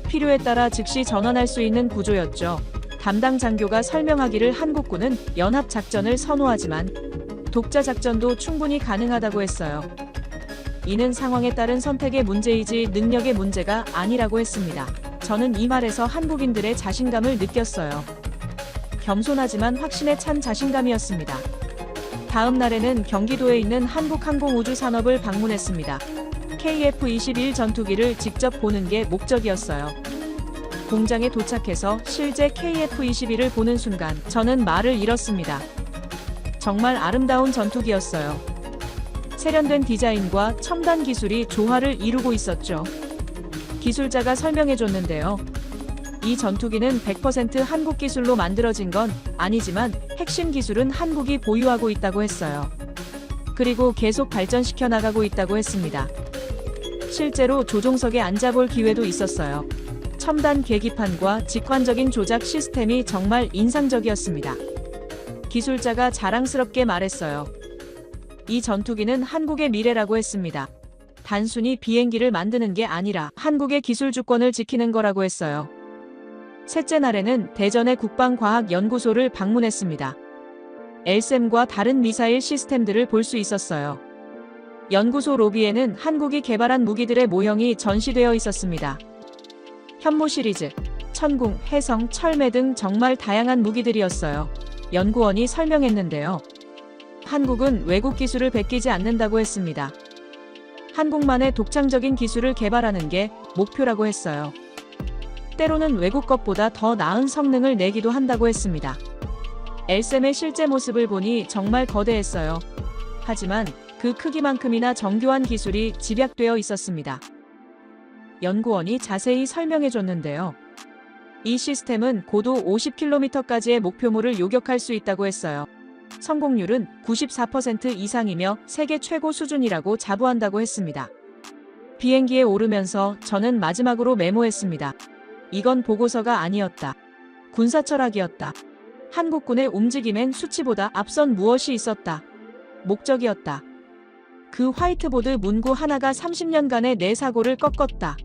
필요에 따라 즉시 전환할 수 있는 구조였죠. 담당 장교가 설명하기를 한국군은 연합 작전을 선호하지만 독자 작전도 충분히 가능하다고 했어요. 이는 상황에 따른 선택의 문제이지 능력의 문제가 아니라고 했습니다. 저는 이 말에서 한국인들의 자신감을 느꼈어요. 겸손하지만 확신에 찬 자신감이었습니다. 다음 날에는 경기도에 있는 한국항공우주산업을 방문했습니다. KF-21 전투기를 직접 보는 게 목적이었어요. 공장에 도착해서 실제 KF-21을 보는 순간 저는 말을 잃었습니다. 정말 아름다운 전투기였어요. 세련된 디자인과 첨단 기술이 조화를 이루고 있었죠. 기술자가 설명해줬는데요. 이 전투기는 100% 한국 기술로 만들어진 건 아니지만 핵심 기술은 한국이 보유하고 있다고 했어요. 그리고 계속 발전시켜 나가고 있다고 했습니다. 실제로 조종석에 앉아볼 기회도 있었어요. 첨단 계기판과 직관적인 조작 시스템이 정말 인상적이었습니다. 기술자가 자랑스럽게 말했어요. 이 전투기는 한국의 미래라고 했습니다. 단순히 비행기를 만드는 게 아니라 한국의 기술 주권을 지키는 거라고 했어요. 셋째 날에는 대전의 국방과학연구소를 방문했습니다. LSAM과 다른 미사일 시스템들을 볼 수 있었어요. 연구소 로비에는 한국이 개발한 무기들의 모형이 전시되어 있었습니다. 현무 시리즈, 천궁, 해성, 철매 등 정말 다양한 무기들이었어요. 연구원이 설명했는데요. 한국은 외국 기술을 베끼지 않는다고 했습니다. 한국만의 독창적인 기술을 개발하는 게 목표라고 했어요. 때로는 외국 것보다 더 나은 성능을 내기도 한다고 했습니다. LSAM의 실제 모습을 보니 정말 거대했어요. 하지만 그 크기만큼이나 정교한 기술이 집약되어 있었습니다. 연구원이 자세히 설명해 줬는데요. 이 시스템은 고도 50km까지의 목표물을 요격할 수 있다고 했어요. 성공률은 94% 이상이며 세계 최고 수준이라고 자부한다고 했습니다. 비행기에 오르면서 저는 마지막으로 메모했습니다. 이건 보고서가 아니었다. 군사 철학이었다. 한국군의 움직임엔 수치보다 앞선 무엇이 있었다. 목적이었다. 그 화이트보드 문구 하나가 30년간의 내 사고를 꺾었다.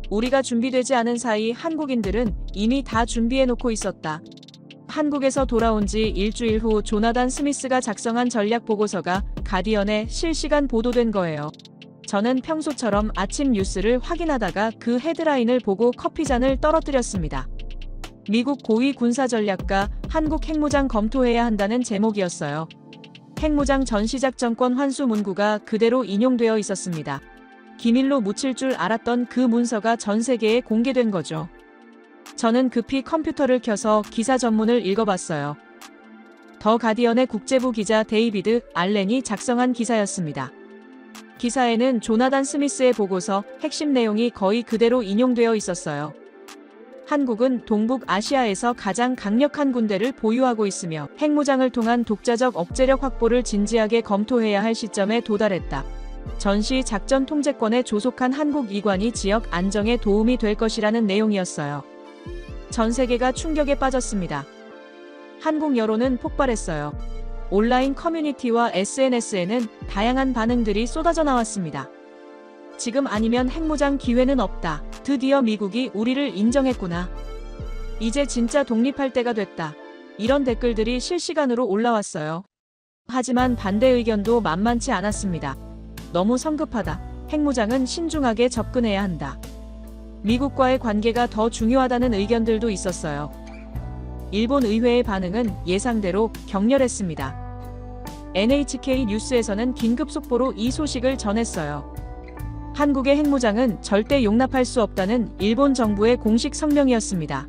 우리가 준비되지 않은 사이 한국인들은 이미 다 준비해놓고 있었다. 한국에서 돌아온 지 일주일 후 조나단 스미스가 작성한 전략 보고서가 가디언에 실시간 보도된 거예요. 저는 평소처럼 아침 뉴스를 확인하다가 그 헤드라인을 보고 커피잔을 떨어뜨렸습니다. 미국 고위 군사전략가 한국 핵무장 검토해야 한다는 제목이었어요. 핵무장 전시작전권 환수 문구가 그대로 인용되어 있었습니다. 기밀로 묻힐 줄 알았던 그 문서가 전 세계에 공개된 거죠. 저는 급히 컴퓨터를 켜서 기사 전문을 읽어봤어요. 더 가디언의 국제부 기자 데이비드 알렌이 작성한 기사였습니다. 기사에는 조나단 스미스의 보고서 핵심 내용이 거의 그대로 인용되어 있었어요. 한국은 동북 아시아에서 가장 강력한 군대를 보유하고 있으며 핵무장을 통한 독자적 억제력 확보를 진지하게 검토해야 할 시점에 도달했다. 전시 작전 통제권에 조속한 한국 이관이 지역 안정에 도움이 될 것이라는 내용이었어요. 전 세계가 충격에 빠졌습니다. 한국 여론은 폭발했어요. 온라인 커뮤니티와 SNS에는 다양한 반응들이 쏟아져 나왔습니다. 지금 아니면 핵무장 기회는 없다. 드디어 미국이 우리를 인정했구나. 이제 진짜 독립할 때가 됐다. 이런 댓글들이 실시간으로 올라왔어요. 하지만 반대 의견도 만만치 않았습니다. 너무 성급하다. 핵무장은 신중하게 접근해야 한다. 미국과의 관계가 더 중요하다는 의견들도 있었어요. 일본 의회의 반응은 예상대로 격렬했습니다. NHK 뉴스에서는 긴급 속보로 이 소식을 전했어요. 한국의 핵무장은 절대 용납할 수 없다는 일본 정부의 공식 성명이었습니다.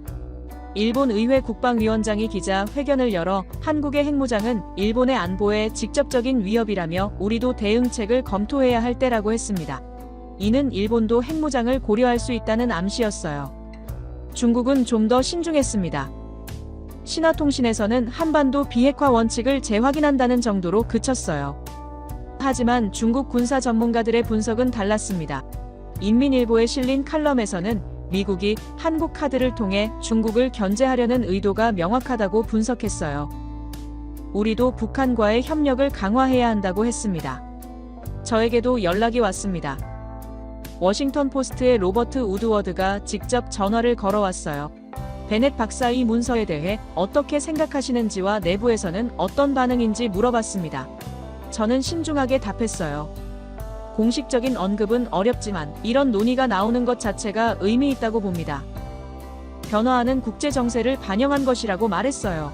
일본 의회 국방위원장이 기자 회견을 열어 한국의 핵무장은 일본의 안보에 직접적인 위협이라며 우리도 대응책을 검토해야 할 때라고 했습니다. 이는 일본도 핵무장을 고려할 수 있다는 암시였어요. 중국은 좀 더 신중했습니다. 신화통신에서는 한반도 비핵화 원칙을 재확인한다는 정도로 그쳤어요. 하지만 중국 군사 전문가들의 분석은 달랐습니다. 인민일보에 실린 칼럼에서는 미국이 한국 카드를 통해 중국을 견제하려는 의도가 명확하다고 분석했어요. 우리도 북한과의 협력을 강화해야 한다고 했습니다. 저에게도 연락이 왔습니다. 워싱턴 포스트의 로버트 우드워드가 직접 전화를 걸어왔어요. 베넷 박사 이 문서에 대해 어떻게 생각하시는지와 내부에서는 어떤 반응인지 물어봤습니다. 저는 신중하게 답했어요. 공식적인 언급은 어렵지만 이런 논의가 나오는 것 자체가 의미 있다고 봅니다. 변화하는 국제 정세를 반영한 것이라고 말했어요.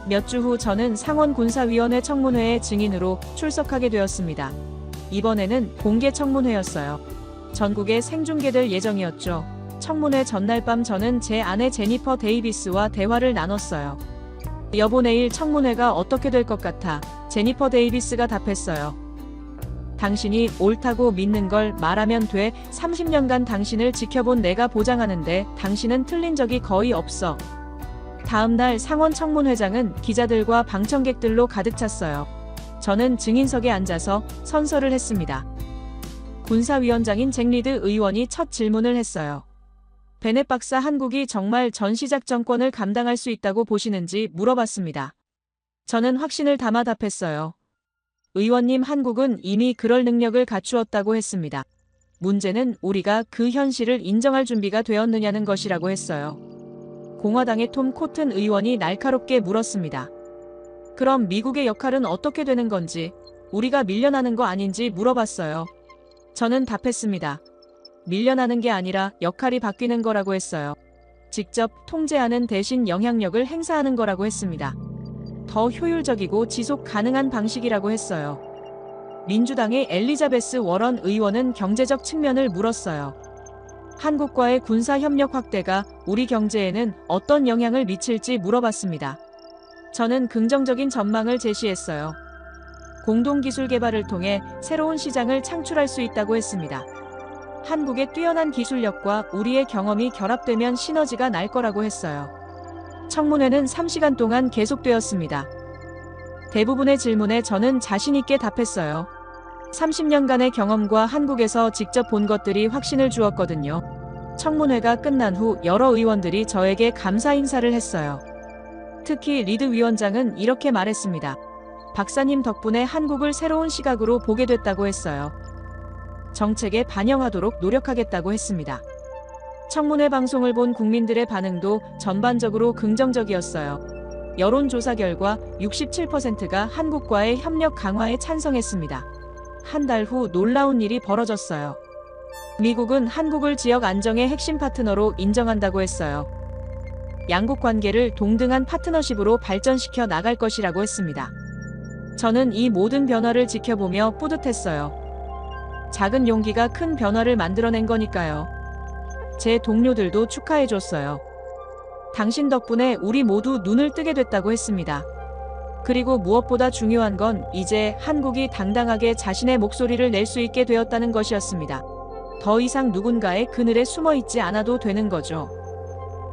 몇 주 후 저는 상원군사위원회 청문회의 증인으로 출석하게 되었습니다. 이번에는 공개 청문회였어요. 전국에 생중계될 예정이었죠. 청문회 전날 밤 저는 제 아내 제니퍼 데이비스와 대화를 나눴어요. 여보, 내일 청문회가 어떻게 될 것 같아? 제니퍼 데이비스가 답했어요. 당신이 옳다고 믿는 걸 말하면 돼. 30년간 당신을 지켜본 내가 보장하는데 당신은 틀린 적이 거의 없어. 다음 날 상원 청문회장은 기자들과 방청객들로 가득 찼어요. 저는 증인석에 앉아서 선서를 했습니다. 군사위원장인 잭 리드 의원이 첫 질문을 했어요. 베넷 박사, 한국이 정말 전시작전권을 감당할 수 있다고 보시는지 물어봤습니다. 저는 확신을 담아 답했어요. 의원님, 한국은 이미 그럴 능력을 갖추었다고 했습니다. 문제는 우리가 그 현실을 인정할 준비가 되었느냐는 것이라고 했어요. 공화당의 톰 코튼 의원이 날카롭게 물었습니다. 그럼 미국의 역할은 어떻게 되는 건지, 우리가 밀려나는 거 아닌지 물어봤어요. 저는 답했습니다. 밀려나는 게 아니라 역할이 바뀌는 거라고 했어요. 직접 통제하는 대신 영향력을 행사하는 거라고 했습니다. 더 효율적이고 지속 가능한 방식이라고 했어요. 민주당의 엘리자베스 워런 의원은 경제적 측면을 물었어요. 한국과의 군사협력 확대가 우리 경제에는 어떤 영향을 미칠지 물어봤습니다. 저는 긍정적인 전망을 제시했어요. 공동기술 개발을 통해 새로운 시장을 창출할 수 있다고 했습니다. 한국의 뛰어난 기술력과 우리의 경험이 결합되면 시너지가 날 거라고 했어요. 청문회는 3시간 동안 계속되었습니다. 대부분의 질문에 저는 자신 있게 답했어요. 30년간의 경험과 한국에서 직접 본 것들이 확신을 주었거든요. 청문회가 끝난 후 여러 의원들이 저에게 감사 인사를 했어요. 특히 리드 위원장은 이렇게 말했습니다. 박사님 덕분에 한국을 새로운 시각으로 보게 됐다고 했어요. 정책에 반영하도록 노력하겠다고 했습니다. 청문회 방송을 본 국민들의 반응도 전반적으로 긍정적이었어요. 여론조사 결과 67%가 한국과의 협력 강화에 찬성했습니다. 한 달 후 놀라운 일이 벌어졌어요. 미국은 한국을 지역 안정의 핵심 파트너로 인정한다고 했어요. 양국 관계를 동등한 파트너십으로 발전시켜 나갈 것이라고 했습니다. 저는 이 모든 변화를 지켜보며 뿌듯했어요. 작은 용기가 큰 변화를 만들어낸 거니까요. 제 동료들도 축하해줬어요. 당신 덕분에 우리 모두 눈을 뜨게 됐다고 했습니다. 그리고 무엇보다 중요한 건 이제 한국이 당당하게 자신의 목소리를 낼 수 있게 되었다는 것이었습니다. 더 이상 누군가의 그늘에 숨어 있지 않아도 되는 거죠.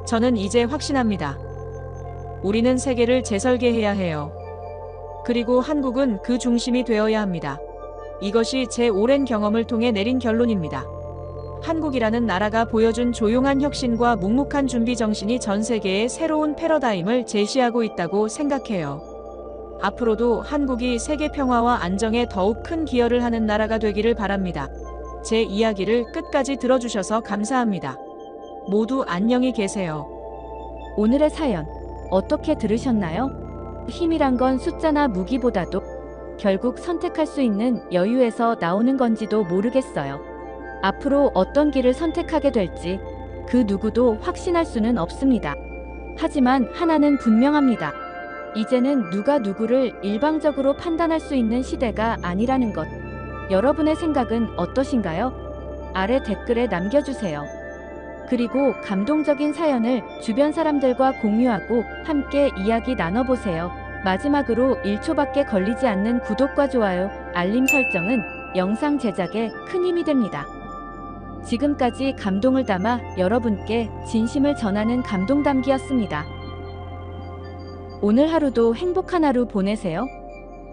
저는 이제 확신합니다. 우리는 세계를 재설계해야 해요. 그리고 한국은 그 중심이 되어야 합니다. 이것이 제 오랜 경험을 통해 내린 결론입니다. 한국이라는 나라가 보여준 조용한 혁신과 묵묵한 준비 정신이 전 세계의 새로운 패러다임을 제시하고 있다고 생각해요. 앞으로도 한국이 세계 평화와 안정에 더욱 큰 기여를 하는 나라가 되기를 바랍니다. 제 이야기를 끝까지 들어주셔서 감사합니다. 모두 안녕히 계세요. 오늘의 사연 어떻게 들으셨나요? 힘이란 건 숫자나 무기보다도 결국 선택할 수 있는 여유에서 나오는 건지도 모르겠어요. 앞으로 어떤 길을 선택하게 될지 그 누구도 확신할 수는 없습니다. 하지만 하나는 분명합니다. 이제는 누가 누구를 일방적으로 판단할 수 있는 시대가 아니라는 것. 여러분의 생각은 어떠신가요? 아래 댓글에 남겨주세요. 그리고 감동적인 사연을 주변 사람들과 공유하고 함께 이야기 나눠보세요. 마지막으로 1초밖에 걸리지 않는 구독과 좋아요, 알림 설정은 영상 제작에 큰 힘이 됩니다. 지금까지 감동을 담아 여러분께 진심을 전하는 감동담기였습니다. 오늘 하루도 행복한 하루 보내세요.